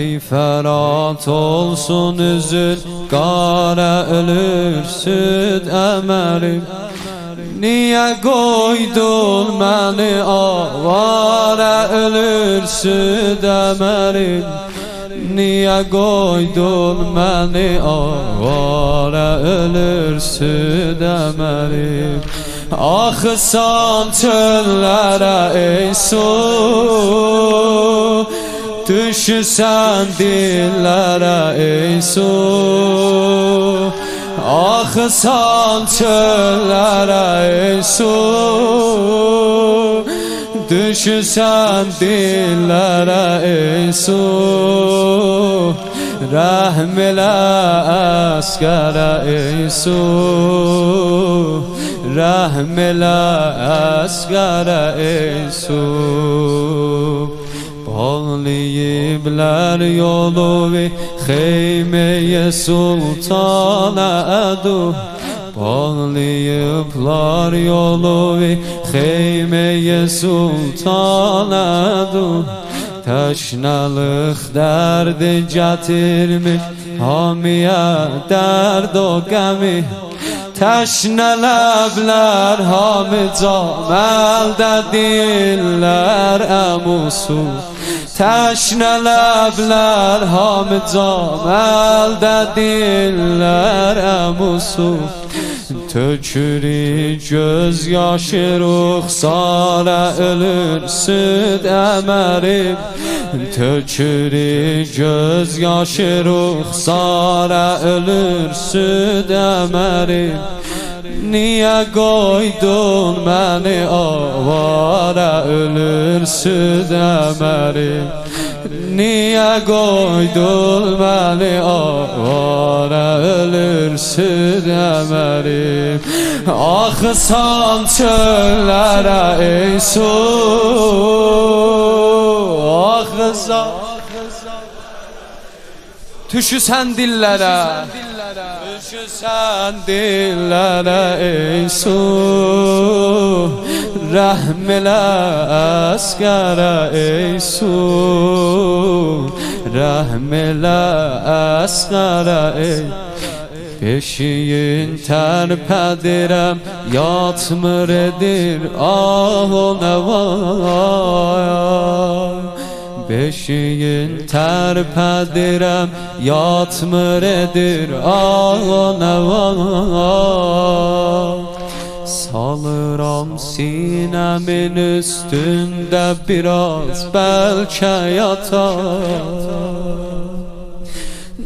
Ey Ferhat olsun üzün, qara ölür süd əmərim. Niye koydun beni avara, ölür süd əmərim? Niye koydun beni avara, ölür süd əmərim? Axsan çöllərə ey su, düşsən dillərə ey su. Axsan çöllərə ey su, düşsən dillərə ey su. Rəhm elə əsgərə ey su, rəhm elə əsgərə ey su. Bağlayıblar yolu ve xeymeye sultana adu. Bağlayıblar yolu ve xeymeye sultana adu. Təşnalıq dərdi gətirmiş hamiyə dərd o qəmi. Təşnə ləblər hamı cameldə dillər əmusu. Təşnə ləblər hamı cameldə dillər əmusu. Tökürü göz yaşı ruxsara, ölür süd əmərim. Tökürü göz yaşı ruxsara, ölür süd əmərim. Niye koydun beni avara, ölür süd əmərim? Niye koydun beni avara, ölür süd əmərim? Axsan çöllərə ey su, axsan düşsən dillərə, düşsən dillərə ey su. Rəhm elə əsgərə ey su, rəhm elə əsgərə ey. Beşiyin tərpədirəm, yatmır edir ah o nə var. Beşiyin tərpədirəm, yatmır edir ah o nə var. Salıram sinəmin üstündə biraz bəlkə yatar.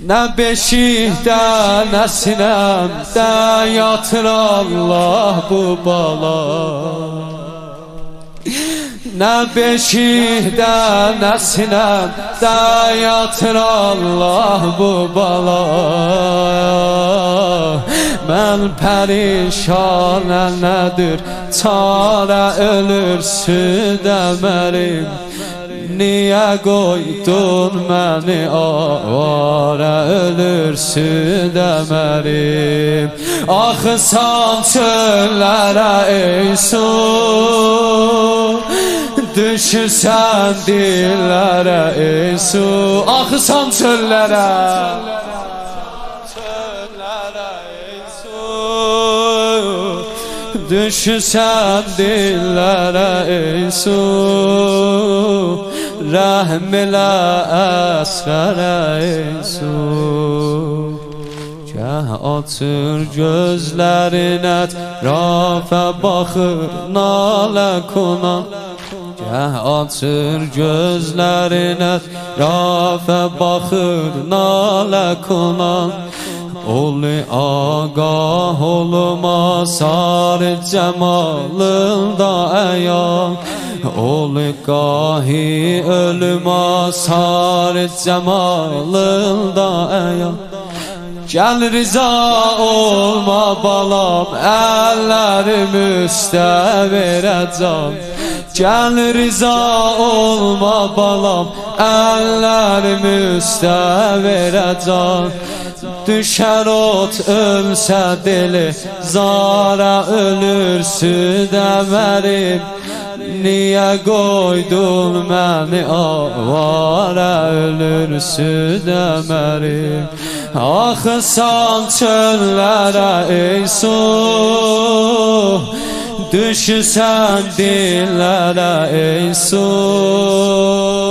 Nə beşikdə, nə sinəmdə yatır Allah bu bala. Nə beşikdə, nə sinəmdə yatır Allah bu bala. Mən pərişanə nədir çarə, ölür süd əmərim. Niye koydun beni avara, ölür süd əmərim? Axsan çöllərə ey su, düşsən dillərə ey su. Axsan çöllərə, düşsən dillərə ey su. Rəhm elə əsgərə ey su. Gəh açır gözlərin ətrafə baxır nalə konan. Gəh açır gözlərin ətrafə baxır nalə konan. Olu ağah olma sarı cəmalında əyan. Olu qahi ölma sarı cəmalında əyan. Gəl riza olma balam, əllərim üstə verəcəm. Gəl riza olma balam, əllərim üstə verəcəm. Düşər ot ölsə dili zara, ölür süd əmərim. niye koydun beni avara, ölürsün ömrüm. Aksan çöllere ey su, düşsen dillere ey su.